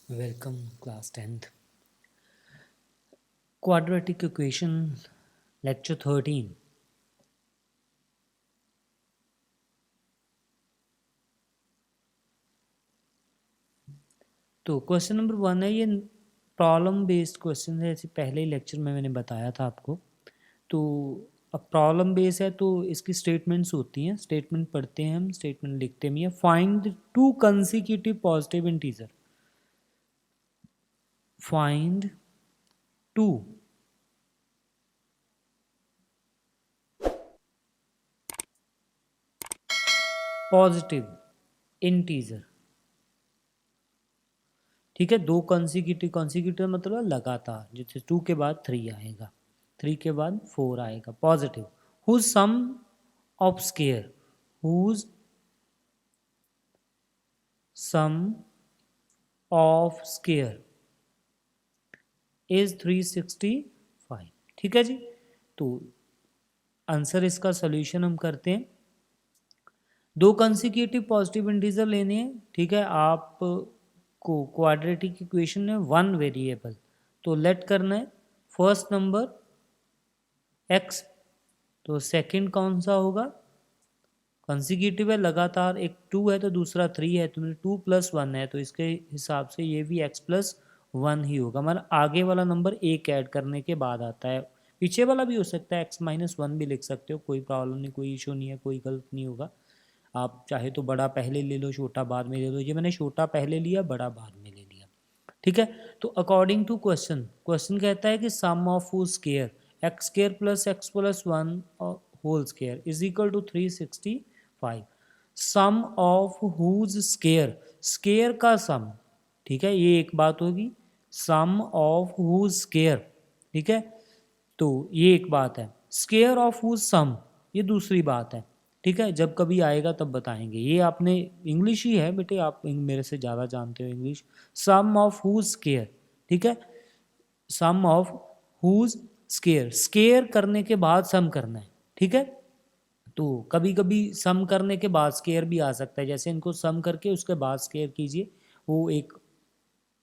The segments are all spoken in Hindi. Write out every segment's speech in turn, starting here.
Welcome, class 10th. Quadratic equation, lecture 13. तो क्वेश्चन नंबर 1 है, ये प्रॉब्लम बेस्ड क्वेश्चन है, जैसे पहले ही लेक्चर में मैंने बताया था आपको। तो अब प्रॉब्लम बेस है तो इसकी स्टेटमेंट्स होती हैं, स्टेटमेंट पढ़ते हैं हम, स्टेटमेंट लिखते भी हैं। Find two consecutive positive integer, find two positive integer. ठीक है, दो कॉन्सिक्यूटिव मतलब लगातार, जैसे 2 के बाद 3 आएगा, 3 के बाद 4 आएगा, positive. Whose sum of square, whose sum of square is 365। ठीक है जी। तो आंसर इसका सोल्यूशन हम करते हैं। दो कंसिक्यूटिव पॉजिटिव इंटीजर लेने हैं। ठीक है, आप को क्वाड्रेटिक इक्वेशन में वन वेरिएबल, तो लेट करना है फर्स्ट नंबर x, तो सेकंड कौन सा होगा, कंसिक्यूटिव है लगातार, एक 2 है तो दूसरा 3 है, तो 2 + 1 है, तो इसके हिसाब से ये भी x + 1 ही होगा। मतलब आगे वाला नंबर एक ऐड करने के बाद आता है, पीछे वाला भी हो सकता है, x - 1 भी लिख सकते हो, कोई प्रॉब्लम नहीं, कोई इशू नहीं है, कोई गलत नहीं होगा। आप चाहे तो बड़ा पहले ले लो, छोटा बाद में ले लो, ये मैंने छोटा पहले लिया, बड़ा बाद में ले लिया। ठीक है, तो अकॉर्डिंग टू क्वेश्चन, क्वेश्चन कहता है कि sum of whose square x square plus x plus 1 whole square is equal to 365। Sum of whose square, square का सम, ठीक है, ये एक बात होगी। सम ऑफ हुज स्क्वायर, ठीक है, तो ये एक बात है। स्क्वायर ऑफ हुज सम, ये दूसरी बात है। ठीक है, जब कभी आएगा तब बताएंगे। ये आपने इंग्लिश ही है बेटे, आप मेरे से ज़्यादा जानते हो English. Sum of whose square, ठीक है, sum of whose square, square करने के बाद सम करना है। ठीक है, तो कभी कभी सम करने के बाद स्क्वायर भी आ सकता है, जैसे इनको सम करके उसके बाद स्क्वायर कीजिए, वो एक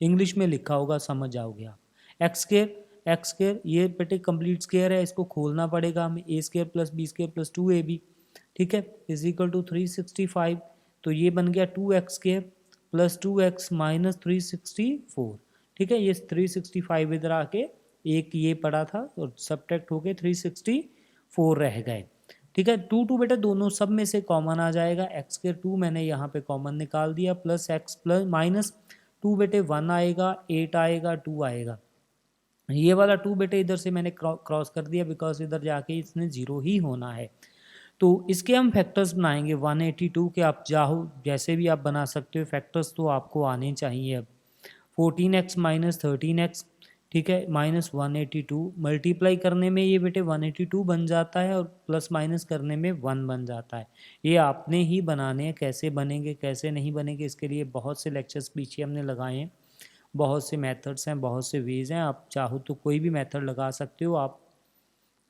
इंग्लिश में लिखा होगा, समझ जाओगे आप। एक्स स्क्वायर ये बेटे कंप्लीट स्क्वायर है, इसको खोलना पड़ेगा हमें, A square plus B square plus 2ab, ठीक है, इज इक्वल टू 365। तो ये बन गया 2x square plus 2x minus 364। ठीक है, ये 365 इधर आके एक ये पड़ा था और सब्ट्रैक्ट होके 364 रह गए। ठीक है, 2 बेटा दोनों सब में से कॉमन आ जाएगा, एक्स स्क्वायर 2 मैंने यहाँ पे कॉमन निकाल दिया, प्लस एक्स प्लस माइनस 2 बेटे 1 आएगा, 8 आएगा, 2 आएगा। ये वाला 2 बेटे इधर से मैंने क्रॉस कर दिया, बिकॉज इधर जाके इसने 0 ही होना है। तो इसके हम फैक्टर्स बनाएंगे 182 के, आप चाहो जैसे भी आप बना सकते हो, फैक्टर्स तो आपको आने चाहिए। अब 14x माइनस 13x, ठीक है, माइनस 182, मल्टीप्लाई करने में ये बेटे 182 बन जाता है और प्लस माइनस करने में 1 बन जाता है। ये आपने ही बनाने हैं, कैसे बनेंगे कैसे नहीं बनेंगे, इसके लिए बहुत से लेक्चर्स पीछे हमने लगाए हैं, बहुत से मेथड्स हैं, बहुत से वेज हैं। आप चाहो तो कोई भी मेथड लगा सकते हो, आप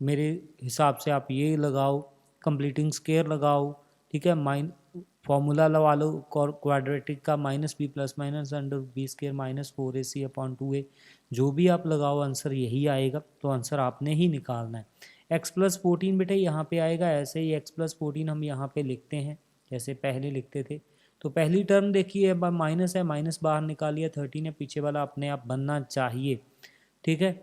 मेरे हिसाब से आप ये लगाओ, कंप्लीटिंग स्क्वायर लगाओ, ठीक है, फॉर्मूला लगा लो क्वाड्रेटिक का, -b plus minus under B square minus 4ac/2a, जो भी आप लगाओ आंसर यही आएगा। तो आंसर आपने ही निकालना है। x+14 बेटे यहाँ पे आएगा, ऐसे ही x+14 हम यहाँ पे लिखते हैं जैसे पहले लिखते थे। तो पहली टर्म देखिए, माइनस है, माइनस बाहर निकालिए, 13 है, पीछे वाला अपने आप बनना चाहिए। ठीक है,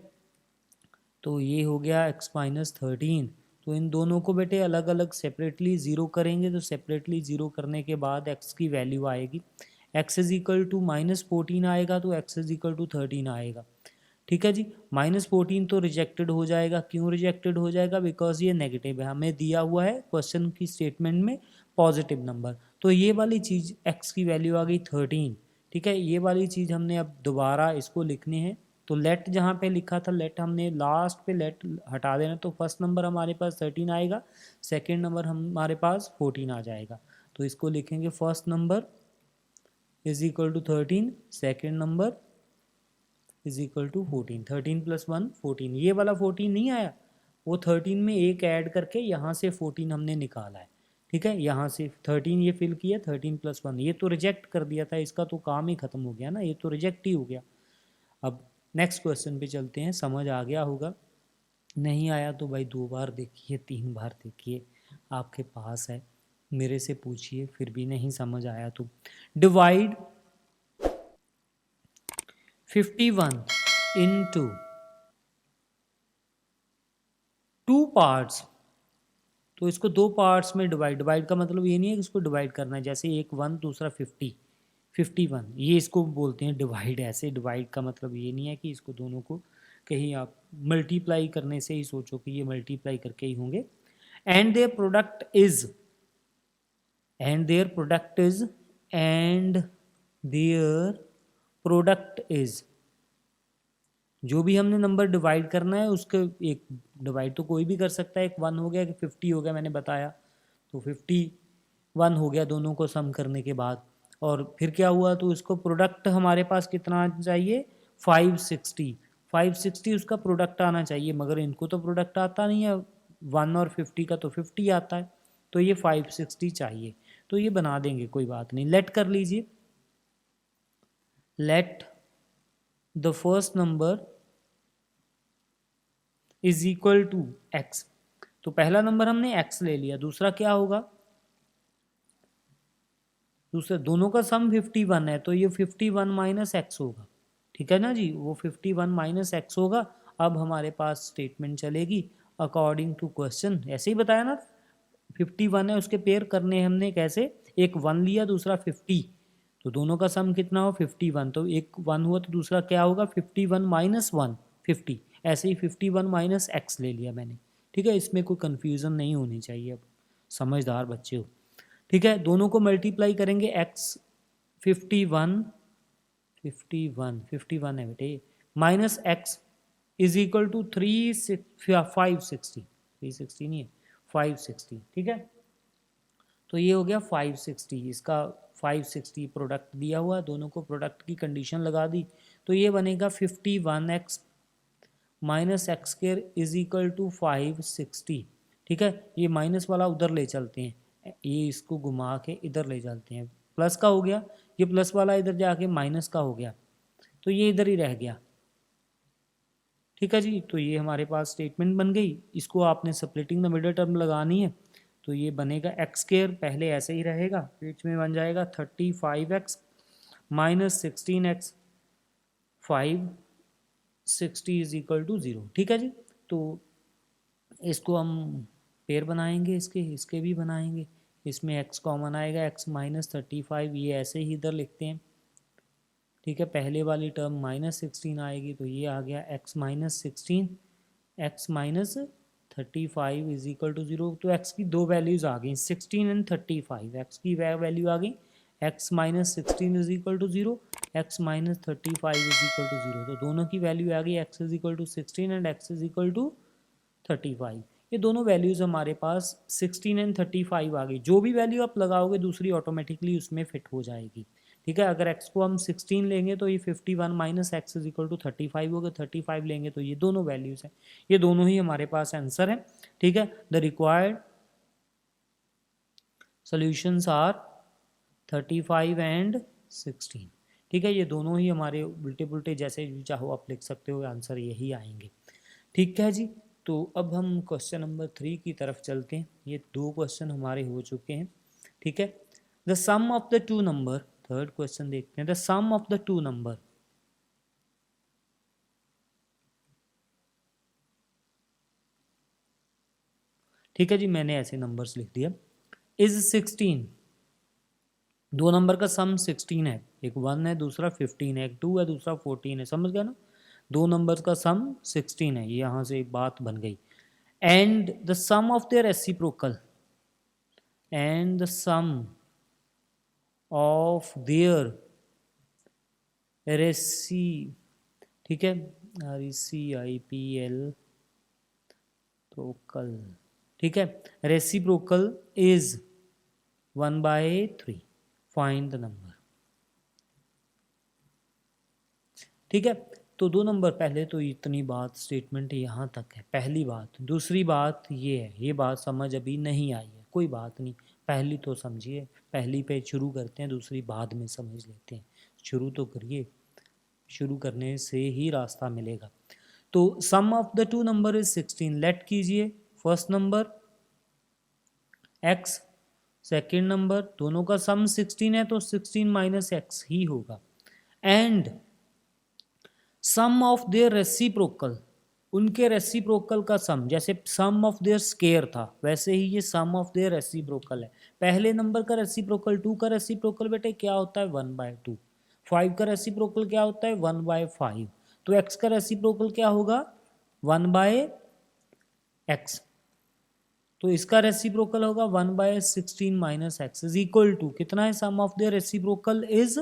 तो ये हो गया x-13। तो इन दोनों को बेटे अलग अलग सेपरेटली ज़ीरो करेंगे, तो सेपरेटली ज़ीरो करने के बाद x की वैल्यू आएगी, x इज इक्वल टू -14 आएगा, तो x इज इक्वल टू 13 आएगा। ठीक है जी, -14 तो रिजेक्टेड हो जाएगा। क्यों रिजेक्टेड हो जाएगा, बिकॉज ये नेगेटिव है, हमें दिया हुआ है क्वेश्चन की स्टेटमेंट में पॉजिटिव नंबर। तो ये वाली चीज़ x की वैल्यू आ गई 13। ठीक है, ये वाली चीज़ हमने अब दोबारा इसको लिखनी है। तो लेट जहाँ पे लिखा था, लेट हमने लास्ट पे लेट हटा देना, तो फर्स्ट नंबर हमारे पास 13 आएगा, सेकेंड नंबर हमारे पास 14 आ जाएगा। तो इसको लिखेंगे first number is equal to 13, second number is equal to 14, 13 + 1 14। ये वाला 14 नहीं आया, वो 13 में एक ऐड करके यहाँ से 14 हमने निकाला है। ठीक है, यहाँ से 13 ये फिल किया, 13 + 1 ये तो रिजेक्ट कर दिया था, इसका तो काम ही खत्म हो गया ना, ये तो रिजेक्ट ही हो गया। अब नेक्स्ट क्वेश्चन पे चलते हैं, समझ आ गया होगा, नहीं आया तो भाई 2 बार देखिए, 3 बार देखिए, आपके पास है, मेरे से पूछिए, फिर भी नहीं समझ आया तो डिवाइड 51 into 2 पार्ट्स। तो इसको 2 पार्ट्स में डिवाइड का मतलब ये नहीं है कि इसको डिवाइड करना है, जैसे एक 1 दूसरा 51 ये इसको बोलते हैं डिवाइड। ऐसे डिवाइड का मतलब ये नहीं है कि इसको दोनों को कहीं आप मल्टीप्लाई करने से ही सोचो कि ये मल्टीप्लाई करके ही होंगे। And their product is and their product is जो भी हमने नंबर डिवाइड करना है उसके एक डिवाइड तो कोई भी कर सकता है, एक 1 हो गया कि 50 हो गया, मैंने बताया, तो 51 हो गया दोनों को सम करने के बाद। और फिर क्या हुआ, तो इसको प्रोडक्ट हमारे पास कितना आना चाहिए, 560 उसका प्रोडक्ट आना चाहिए, मगर इनको तो प्रोडक्ट आता नहीं है, 1 और 50 का तो 50 आता है, तो ये 560 चाहिए। तो ये बना देंगे, कोई बात नहीं, लेट कर लीजिए, let the first number is equal to X. तो पहला नंबर हमने एक्स ले लिया, दूसरा क्या होगा, दूसरा दोनों का सम 51 है, तो ये 51 माइनस एक्स होगा, ठीक है ना जी, वो 51 माइनस एक्स होगा। अब हमारे पास स्टेटमेंट चलेगी अकॉर्डिंग टू क्वेश्चन, ऐसे ही बताया ना, 51 है, उसके पेयर करने हमने कैसे, एक 1 लिया दूसरा 50, तो दोनों का सम कितना हो 51, तो एक 1 हुआ तो दूसरा क्या होगा 51 माइनस 1 50, ऐसे ही 51 माइनस एक्स ले लिया मैंने, ठीक है, इसमें कोई कन्फ्यूज़न नहीं होनी चाहिए, अब समझदार बच्चे हो, ठीक है। दोनों को मल्टीप्लाई करेंगे, एक्स 51 है बेटे, minus X is equal to 560 नहीं है 560, ठीक है, तो ये हो गया 560, इसका 560 प्रोडक्ट दिया हुआ, दोनों को प्रोडक्ट की कंडीशन लगा दी, तो ये बनेगा 51x minus X square is equal to 560, ठीक है। ये माइनस वाला उधर ले चलते हैं, ये इसको घुमा के इधर ले चलते हैं, प्लस का हो गया, ये प्लस वाला इधर जाके माइनस का हो गया, तो ये इधर ही रह गया, ठीक है जी। तो ये हमारे पास स्टेटमेंट बन गई, इसको आपने स्प्लिटिंग द मिडिल टर्म लगानी है, तो ये बनेगा एक्स स्क्वायर, पहले ऐसे ही रहेगा, बीच में बन जाएगा 35x minus 16x 560 is equal to 0, ठीक है जी। तो इसको हम पेयर बनाएंगे, इसके भी बनाएंगे, इसमें x कॉमन आएगा, x माइनस 35, ये ऐसे ही इधर लिखते हैं, ठीक है, पहले वाली टर्म माइनस 16 आएगी, तो ये आ गया x minus 16 x minus 35 is equal to 0, तो x की दो वैल्यूज आ गई 16 एंड 35, x की वैल्यू आ गई x minus 16 is equal to 0, x minus 35 is equal to 0, तो दोनों की वैल्यू आ गई x is equal to 16 and x is equal to 35, ये दोनों वैल्यूज हमारे पास 16 एंड 35 आ गई, जो भी वैल्यू आप लगाओगे दूसरी ऑटोमेटिकली उसमें फिट हो जाएगी, ठीक है। अगर x को हम 16 लेंगे तो ये 51 minus X is equal to 35 होगा, 35 लेंगे तो ये दोनों वैल्यूज हैं, ये दोनों ही हमारे पास आंसर है, ठीक है। The required solutions are 35 and 16, ठीक है, ये दोनों ही हमारे उल्टे पुल्टे जैसे भी चाहो आप लिख सकते हो, आंसर यही आएंगे, ठीक है जी। तो अब हम क्वेश्चन नंबर 3 की तरफ चलते हैं, ये 2 क्वेश्चन हमारे हो चुके हैं, ठीक है। The sum of the two number, third question देखते हैं, the sum of the two number ठीक है जी, मैंने ऐसे नंबर्स लिख दिया, इज 16, दो नंबर का सम 16 है, एक 1 है दूसरा 15 है, एक 2 है दूसरा 14 है, समझ गया ना, दो नंबर्स का सम 16 है, ये यहाँ से एक बात बन गई, and the sum of their reciprocal, and the sum of their reci, ठीक है, RECIPL प्रोकल, ठीक है, reciprocal is 1/3, find the number, ठीक है। तो दो नंबर, पहले तो इतनी बात स्टेटमेंट यहाँ तक है, पहली बात। दूसरी बात ये है, ये बात समझ अभी नहीं आई है, कोई बात नहीं, पहली तो समझिए, पहली पे शुरू करते हैं, दूसरी बाद में समझ लेते हैं। शुरू तो करिए, शुरू करने से ही रास्ता मिलेगा। तो sum of the two number is 16, let कीजिए first number x, second number, दोनों का सम 16 है तो 16 माइनस एक्स ही होगा। And sum of their reciprocal, उनके रेसिप्रोकल का सम, जैसे सम ऑफ देयर स्केयर था वैसे ही ये सम ऑफ देयर रेसिप्रोकल है। पहले नंबर का रेसिप्रोकल 2 का रेसिप्रोकल बेटे क्या होता है 1/2, 5 का रेसिप्रोकल क्या होता है 1/5, तो x का रेसिप्रोकल क्या होगा 1/x, तो इसका रेसिप्रोकल होगा 1/16 minus X is equal to कितना है, sum of their reciprocal is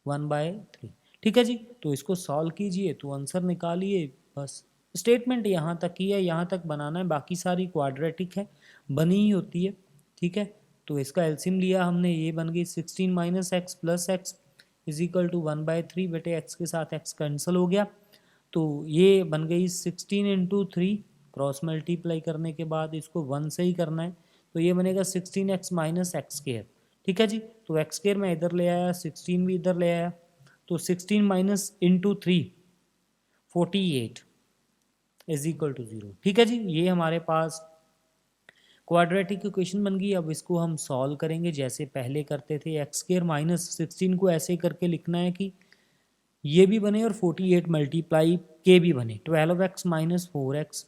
1/3। ठीक है जी, तो इसको सॉल्व कीजिए तो आंसर निकालिए। बस स्टेटमेंट यहाँ तक ही है, यहाँ तक बनाना है, बाकी सारी क्वाड्रेटिक है, बनी ही होती है। ठीक है, तो इसका एलसीएम लिया हमने, ये बन गई 16 minus X plus X is equal to 1/3। बेटे एक्स के साथ एक्स कैंसिल हो गया, तो ये बन गई 16 इंटू 3, क्रॉस मल्टीप्लाई करने के बाद इसको 1 से ही करना है, तो ये बनेगा 16x माइनस एक्स स्केयर। ठीक है जी, तो एक्स स्केयर मैं इधर ले आया, 16 भी इधर ले आया, तो 16 minus into 3 48 is equal to 0। ठीक है जी, ये हमारे पास क्वाड्रेटिक इक्वेशन बन गई। अब इसको हम सॉल्व करेंगे जैसे पहले करते थे, एक्स स्केयर माइनस 16 को ऐसे करके लिखना है कि ये भी बने और 48 मल्टीप्लाई के भी बने, 12x minus 4x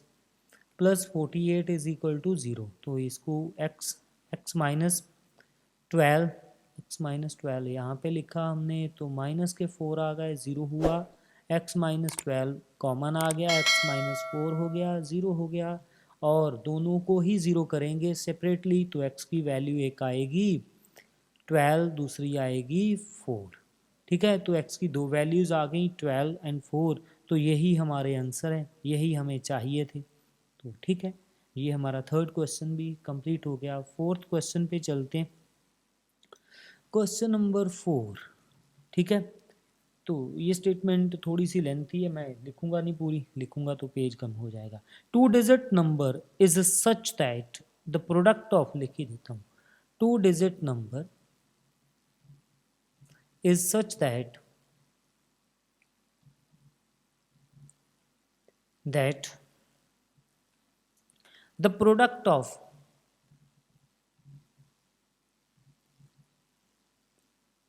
plus 48 is equal to 0। तो इसको x माइनस 12 यहाँ पे लिखा हमने, तो माइनस के 4 आ गए, 0 हुआ, x माइनस 12 कॉमन आ गया, x माइनस 4 हो गया, 0 हो गया, और दोनों को ही 0 करेंगे सेपरेटली, तो x की वैल्यू एक आएगी 12, दूसरी आएगी 4। ठीक है, तो x की दो वैल्यूज़ आ गई 12 एंड 4, तो यही हमारे आंसर हैं, यही हमें चाहिए थे। तो ठीक है, ये हमारा थर्ड क्वेश्चन भी कंप्लीट हो गया। फोर्थ क्वेश्चन पे चलते हैं, क्वेश्चन नंबर 4। ठीक है, तो ये स्टेटमेंट थोड़ी सी लेंथी है, मैं लिखूंगा नहीं, पूरी लिखूंगा तो पेज कम हो जाएगा। 2 digit number is such that the product of, लिख ही देता हूँ, 2 digit number is such that the product of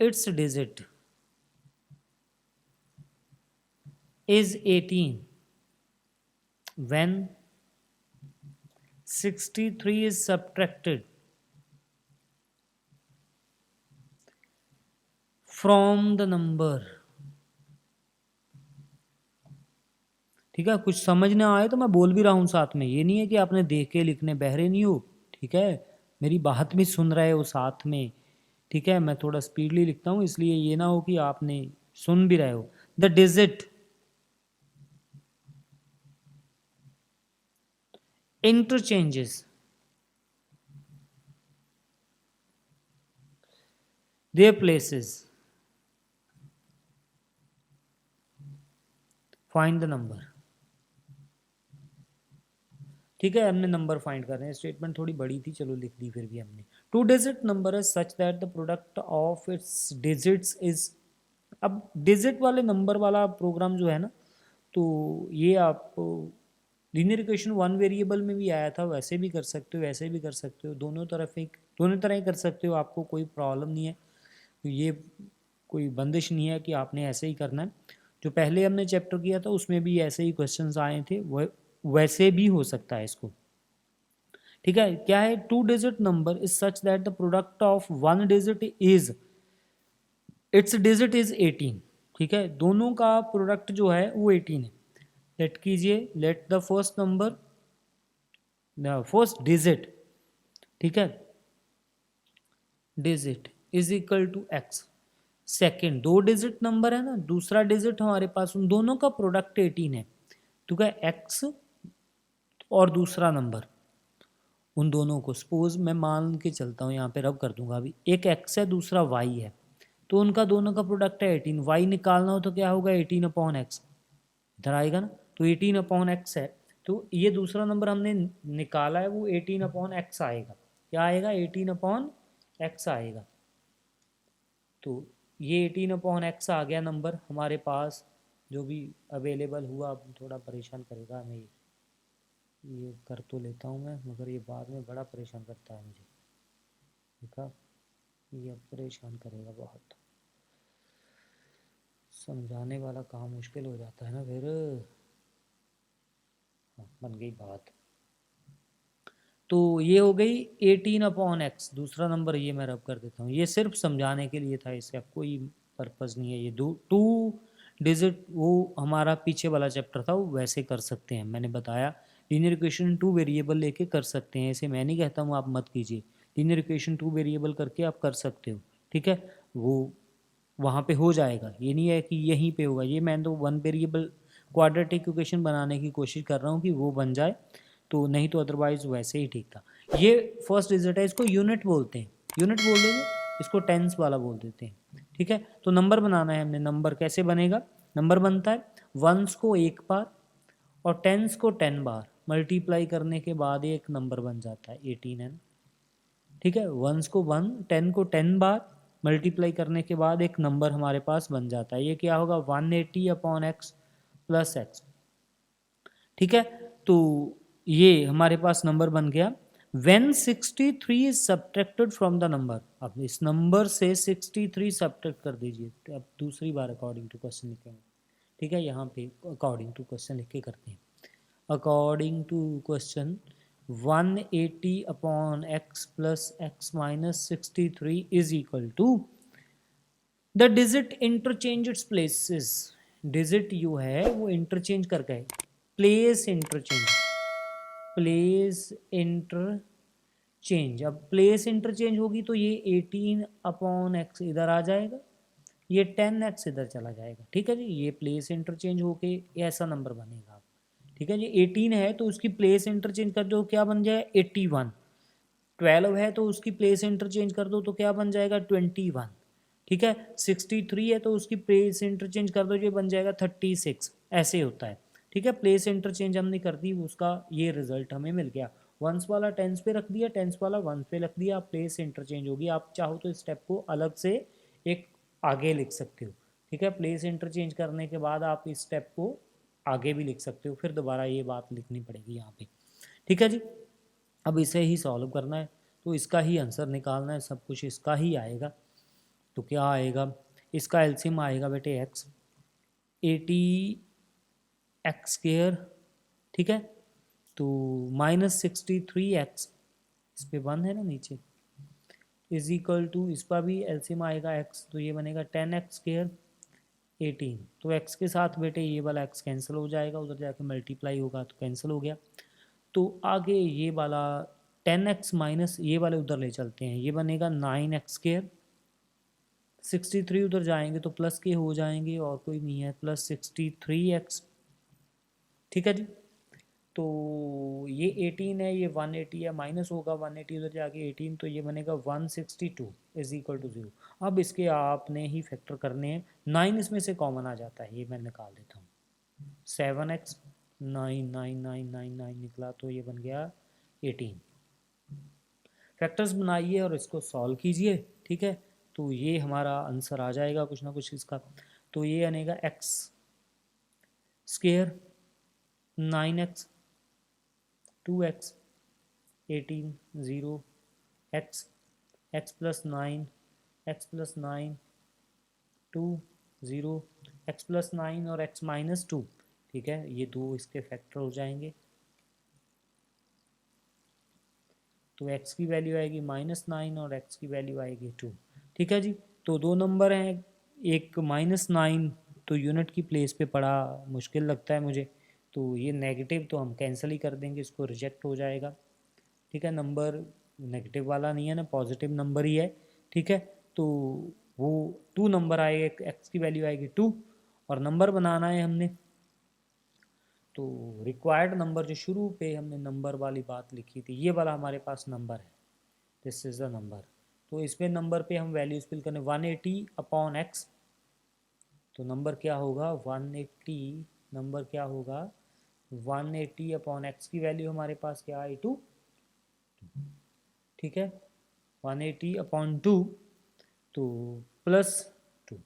its digit is 18 when 63 is subtracted from the number। ठीक है, कुछ समझ ना आए तो मैं बोल भी रहा हूँ साथ में, ये नहीं है कि आपने देख के लिखने, बहरे नहीं हो। ठीक है, मेरी बात भी सुन रहे हो साथ में। ठीक है, मैं थोड़ा स्पीडली लिखता हूँ, इसलिए ये ना हो कि आपने सुन भी रहे हो। The digit interchanges their places, find the number। ठीक है, हमने नंबर फाइंड कर रहे हैं, स्टेटमेंट थोड़ी बड़ी थी, चलो लिख दी फिर भी हमने। 2 डिजिट नंबर है such that the product of its digits is, अब डिजिट वाले नंबर वाला प्रोग्राम जो है ना, तो ये आप लीनियर इक्वेशन 1 वेरिएबल में भी आया था, वैसे भी कर सकते हो, वैसे भी कर सकते हो, दोनों तरह ही कर सकते हो, आपको कोई प्रॉब्लम नहीं है। तो ये कोई बंदिश नहीं है कि आपने ऐसे ही करना है। जो पहले हमने चैप्टर किया था उसमें भी ऐसे ही क्वेश्चंस आए थे, वैसे भी हो सकता है इसको। ठीक है, क्या है, 2 digit number is such that the product of 1 digit is, it's digit is 18। ठीक है, दोनों का प्रोडक्ट जो है वो 18 है। लेट कीजिए, let the first number, first digit, ठीक है, digit is equal to X. Second, 2 digit number है ना, दूसरा डिजिट हमारे पास, उन दोनों का प्रोडक्ट 18 है, तो क्या एक्स और दूसरा नंबर, उन दोनों को सपोज मैं मान के चलता हूँ, यहाँ पे रब कर दूंगा अभी, एक एक्स है दूसरा वाई है, तो उनका दोनों का प्रोडक्ट है 18। वाई निकालना हो तो क्या होगा 18 अपॉन एक्स, इधर आएगा ना, तो 18 अपॉन एक्स है, तो ये दूसरा नंबर हमने निकाला है वो 18 अपॉन एक्स आएगा। क्या आएगा 18/x आएगा। तो ये 18/x आ गया नंबर हमारे पास जो भी अवेलेबल हुआ। अब थोड़ा परेशान करेगा हमें ये कर तो लेता हूँ मैं, मगर ये बाद में बड़ा परेशान करता है मुझे। देखा, ये परेशान करेगा बहुत, समझाने वाला काम मुश्किल हो जाता है ना फिर। हाँ, बन गई बात। तो ये हो गई 18/x। दूसरा नंबर ये मैं रब कर देता हूँ, ये सिर्फ समझाने के लिए था, इसका कोई पर्पज़ नहीं है। ये 2 डिजिट वो हमारा पीछे वाला चैप्टर था, वो वैसे कर सकते हैं। मैंने बताया लीनियर इक्वेशन 2 वेरिएबल लेके कर सकते हैं, ऐसे मैं नहीं कहता हूँ आप मत कीजिए। लीनियर इक्वेशन 2 वेरिएबल करके आप कर सकते हो, ठीक है। वो वहाँ पे हो जाएगा, ये नहीं है कि यहीं पे होगा। ये मैं तो 1 वेरिएबल क्वाड्रेटिक इक्वेशन बनाने की कोशिश कर रहा हूँ कि वो बन जाए, तो नहीं तो अदरवाइज वैसे ही ठीक था। ये फर्स्ट डिजिट है, इसको यूनिट बोलते हैं, यूनिट बोल देंगे, इसको टेंस वाला बोल देते हैं, ठीक है। तो नंबर बनाना है हमने। नंबर कैसे बनेगा? नंबर बनता है वंस को 1 बार और टेंस को 10 बार मल्टीप्लाई करने के बाद एक नंबर बन जाता है 18 है ना, ठीक है। वंस को 1, 10 को 10 बार मल्टीप्लाई करने के बाद एक नंबर हमारे पास बन जाता है। ये क्या होगा? 180/x प्लस एक्स, ठीक है। तो ये हमारे पास नंबर बन गया। When 63 is subtracted from the number, अब इस नंबर से 63 सब्ट्रैक्ट कर दीजिए। तो अब दूसरी बार अकॉर्डिंग टू क्वेश्चन लिखेंगे, ठीक है। यहाँ पे अकॉर्डिंग टू क्वेश्चन लिख के करते हैं। According to question 180/x plus x minus 63 is equal to the digit interchange its places. Digit जो है वो इंटरचेंज कर गए, प्लेस इंटरचेंज, प्लेस इंटरचेंज। अब प्लेस इंटरचेंज होगी तो ये 18/x इधर आ जाएगा, ये 10x इधर चला जाएगा, ठीक है जी। ये प्लेस इंटरचेंज होके ऐसा नंबर बनेगा, ठीक है जी। 18 है तो उसकी प्लेस इंटरचेंज कर दो, क्या बन जाए 81। 12 है तो उसकी प्लेस इंटरचेंज कर दो तो क्या बन जाएगा 21, ठीक है। 63 है तो उसकी प्लेस इंटरचेंज कर दो, ये बन जाएगा 36। ऐसे होता है, ठीक है। प्लेस इंटरचेंज हमने कर दी, उसका ये रिजल्ट हमें मिल गया। वंस वाला टेंस पे रख दिया, टेंस वाला वंस पे रख दिया, प्लेस इंटरचेंज होगी। आप चाहो तो इस स्टेप को अलग से एक आगे लिख सकते हो, ठीक है। प्लेस इंटरचेंज करने के बाद आप इस स्टेप को आगे भी लिख सकते हो, फिर दोबारा ये बात लिखनी पड़ेगी यहाँ पे, ठीक है जी। अब इसे ही सॉल्व करना है, तो इसका ही आंसर निकालना है, सब कुछ इसका ही आएगा। तो क्या आएगा? इसका एलसीएम आएगा बेटे x, 80x², ठीक है। तो -63x, इस पे 1 है ना नीचे, इज इक्वल टू इस पर भी एलसीएम आएगा x, तो ये बनेगा 10x², 18। तो x के साथ बेटे ये वाला x कैंसिल हो जाएगा, उधर जाके मल्टीप्लाई होगा तो कैंसिल हो गया। तो आगे ये वाला 10x माइनस ये वाले उधर ले चलते हैं, ये बनेगा 9x²। 63 उधर जाएंगे तो प्लस के हो जाएंगे, और कोई नहीं है, +63x, ठीक है जी। तो ये 18 है, ये 180 है, माइनस होगा 180 उधर जाके 18, तो ये बनेगा 162 इज इक्वल टू 0। अब इसके आपने ही फैक्टर करने हैं, 9 इसमें से कॉमन आ जाता है, ये मैं निकाल देता हूँ। 7x 9 निकला, तो ये बन गया 18। फैक्टर्स बनाइए और इसको सॉल्व कीजिए, ठीक है। तो ये हमारा आंसर आ जाएगा कुछ ना कुछ इसका। तो ये आनेगा x², 9x, 2x, 18, 0, x, x plus 9, x plus 9, 2, 0, x plus 9 और x माइनस 2, ठीक है। ये दो इसके फैक्टर हो जाएंगे, तो x की वैल्यू आएगी -9 और x की वैल्यू आएगी 2, ठीक है जी। तो दो नंबर हैं, एक -9 तो यूनिट की प्लेस पे पड़ा मुश्किल लगता है मुझे, तो ये नेगेटिव तो हम कैंसिल ही कर देंगे, इसको रिजेक्ट हो जाएगा, ठीक है। नंबर नेगेटिव वाला नहीं है ना, पॉजिटिव नंबर ही है, ठीक है। तो वो 2 नंबर आएगा, x की वैल्यू आएगी 2, और नंबर बनाना है हमने। तो रिक्वायर्ड नंबर जो शुरू पे हमने नंबर वाली बात लिखी थी, ये वाला हमारे पास नंबर है, दिस इज द नंबर। तो इसमें नंबर पे हम वैल्यूज फिल करने 180/x, तो नंबर क्या होगा 180, नंबर क्या होगा 180/x की वैल्यू हमारे पास क्या आई 2, ठीक है, 180/2 तो +2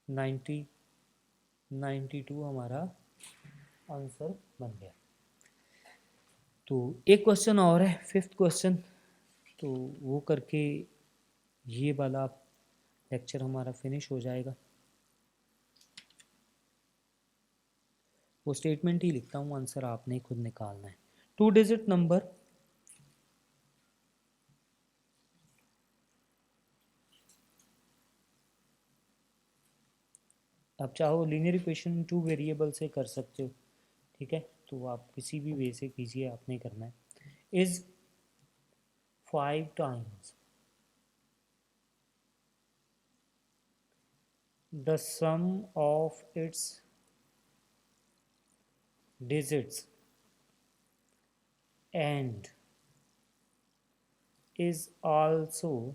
92 हमारा आंसर बन गया। तो एक क्वेश्चन और है, 5th क्वेश्चन, तो वो करके ये वाला लेक्चर हमारा फिनिश हो जाएगा। वो स्टेटमेंट ही लिखता हूँ, आंसर आपने खुद निकालना है। 2 डिजिट नंबर आप चाहो लीनियर इक्वेशन 2 वेरिएबल से कर सकते हो, ठीक है, तो आप किसी भी वे से कीजिए, आपने करना है। Is 5 times the sum of its digits and is also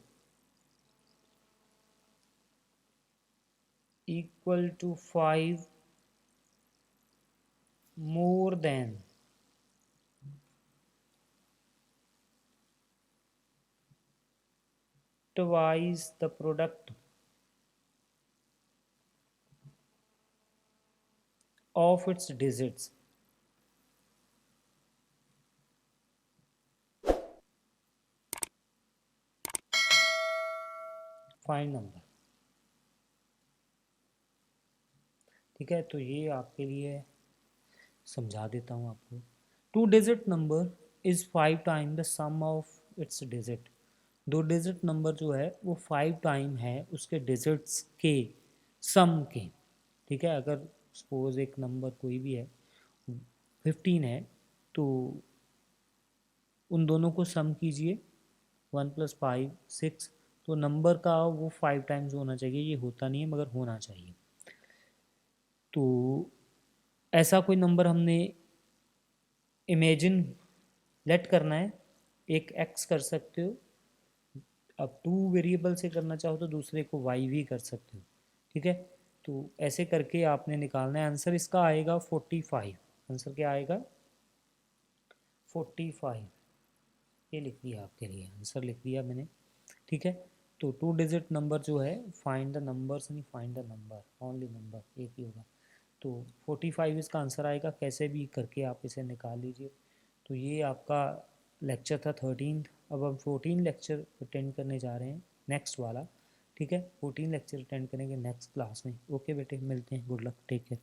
equal to 5 more than twice the product of its digits. Find number, ठीक है, तो ये आपके लिए समझा देता हूँ आपको। 2 digit number is 5 time the sum of its digit. 2 digit number जो है वो 5 टाइम है उसके डिजिट्स के सम के, ठीक है। अगर सपोज एक नंबर कोई भी है 15 है, तो उन दोनों को सम कीजिए, 1 + 5 6, तो नंबर का वो 5 टाइम्स होना चाहिए। ये होता नहीं है मगर होना चाहिए। तो ऐसा कोई नंबर हमने इमेजिन लेट करना है, एक एक्स कर सकते हो, अब 2 वेरिएबल से करना चाहो तो दूसरे को वाई भी कर सकते हो, ठीक है। तो ऐसे करके आपने निकालना है। आंसर इसका आएगा 45। आंसर क्या आएगा? 45। ये लिख दिया आपके लिए, आंसर लिख दिया मैंने, ठीक है। तो 2 डिजिट नंबर जो है, फाइंड द नंबर्स नहीं, find the number, only number एक ही होगा। तो 45 इसका आंसर आएगा। कैसे भी करके आप इसे निकाल लीजिए। तो ये आपका लेक्चर था 13। अब हम 14 लेक्चर अटेंड करने जा रहे हैं, नेक्स्ट वाला, ठीक है। 14 लेक्चर अटेंड करेंगे नेक्स्ट क्लास में। ओके बेटे, मिलते हैं। Good luck, take care.